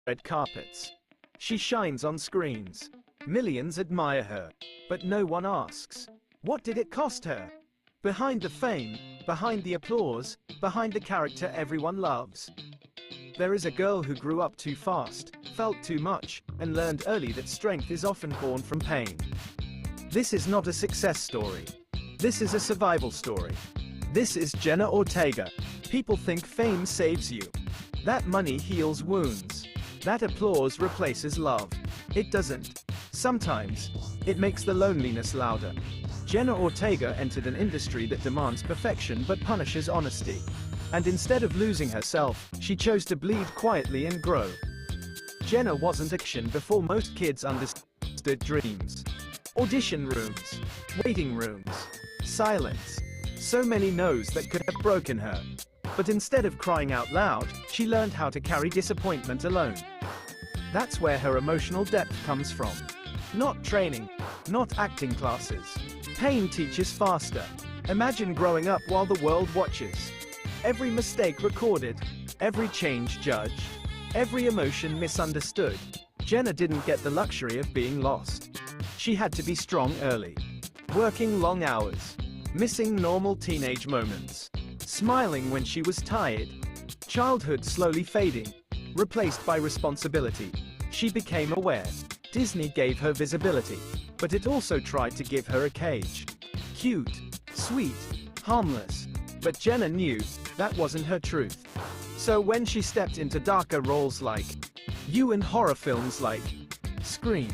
red carpets. She shines on screens. Millions admire her. But no one asks, what did it cost her? Behind the fame, behind the applause, behind the character everyone loves, there is a girl who grew up too fast, felt too much, and learned early that strength is often born from pain. This is not a success story. This is a survival story. This is Jeena Ortega. People think fame saves you. That money heals wounds. That applause replaces love. It doesn't. Sometimes, it makes the loneliness louder. Jeena Ortega entered an industry that demands perfection but punishes honesty. And instead of losing herself, she chose to bleed quietly and grow. Jeena wasn't action before most kids understood dreams. Audition rooms, waiting rooms, silence. So many no's that could have broken her. But instead of crying out loud, she learned how to carry disappointment alone. That's where her emotional depth comes from. Not training, not acting classes. Pain teaches faster. Imagine growing up while the world watches. Every mistake recorded, every change judged, every emotion misunderstood. Jeena didn't get the luxury of being lost. She had to be strong early. Working long hours. Missing normal teenage moments. Smiling when she was tired. Childhood slowly fading. Replaced by responsibility. She became aware. Disney gave her visibility. But it also tried to give her a cage. Cute, sweet, harmless. But Jeena knew that wasn't her truth. So when she stepped into darker roles like You and horror films like Scream,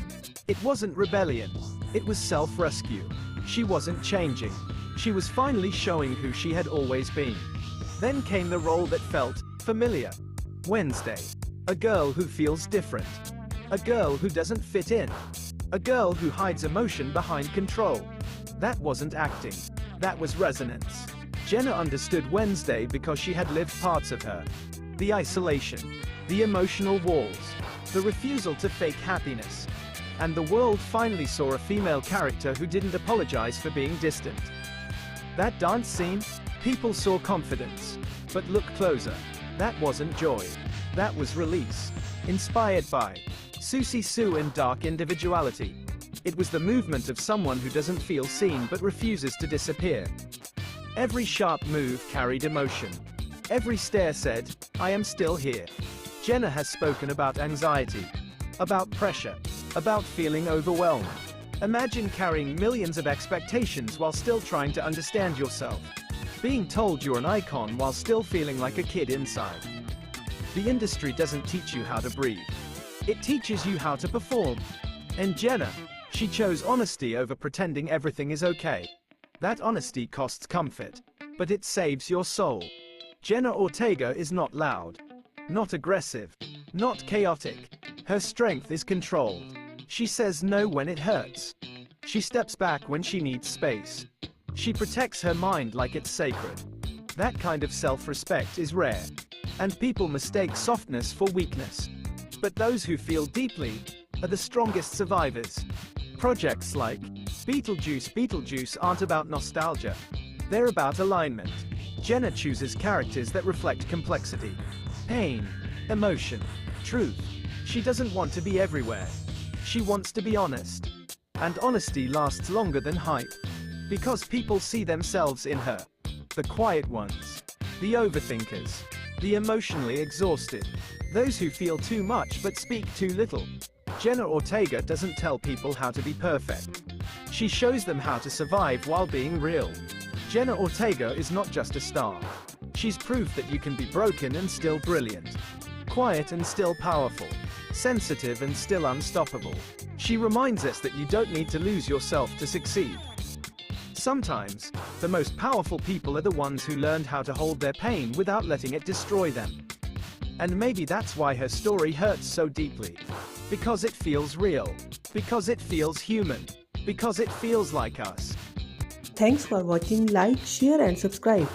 it wasn't rebellion. It was self-rescue. She wasn't changing. She was finally showing who she had always been. Then came the role that felt familiar. Wednesday. A girl who feels different. A girl who doesn't fit in. A girl who hides emotion behind control. That wasn't acting. That was resonance. Jeena understood Wednesday because she had lived parts of her. The isolation. The emotional walls. The refusal to fake happiness. And the world finally saw a female character who didn't apologize for being distant. That dance scene? People saw confidence. But look closer. That wasn't joy. That was release. Inspired by Susie Sue and dark individuality. It was the movement of someone who doesn't feel seen but refuses to disappear. Every sharp move carried emotion. Every stare said, I am still here. Jeena has spoken about anxiety. About pressure. About feeling overwhelmed. Imagine carrying millions of expectations while still trying to understand yourself. Being told you're an icon while still feeling like a kid inside. The industry doesn't teach you how to breathe. It teaches you how to perform. And Jeena, she chose honesty over pretending everything is okay. That honesty costs comfort, but it saves your soul. Jeena Ortega is not loud, not aggressive, not chaotic. Her strength is controlled. She says no when it hurts. She steps back when she needs space. She protects her mind like it's sacred. That kind of self-respect is rare. And people mistake softness for weakness. But those who feel deeply are the strongest survivors. Projects like Beetlejuice aren't about nostalgia. They're about alignment. Jeena chooses characters that reflect complexity. Pain, emotion, truth. She doesn't want to be everywhere. She wants to be honest. And honesty lasts longer than hype. Because people see themselves in her. The quiet ones. The overthinkers. The emotionally exhausted. Those who feel too much but speak too little. Jeena Ortega doesn't tell people how to be perfect. She shows them how to survive while being real. Jeena Ortega is not just a star. She's proof that you can be broken and still brilliant. Quiet and still powerful. Sensitive and still unstoppable. She reminds us that you don't need to lose yourself to succeed. Sometimes, the most powerful people are the ones who learned how to hold their pain without letting it destroy them. And maybe that's why her story hurts so deeply. Because it feels real. Because it feels human. Because it feels like us. Thanks for watching. Like, share and subscribe.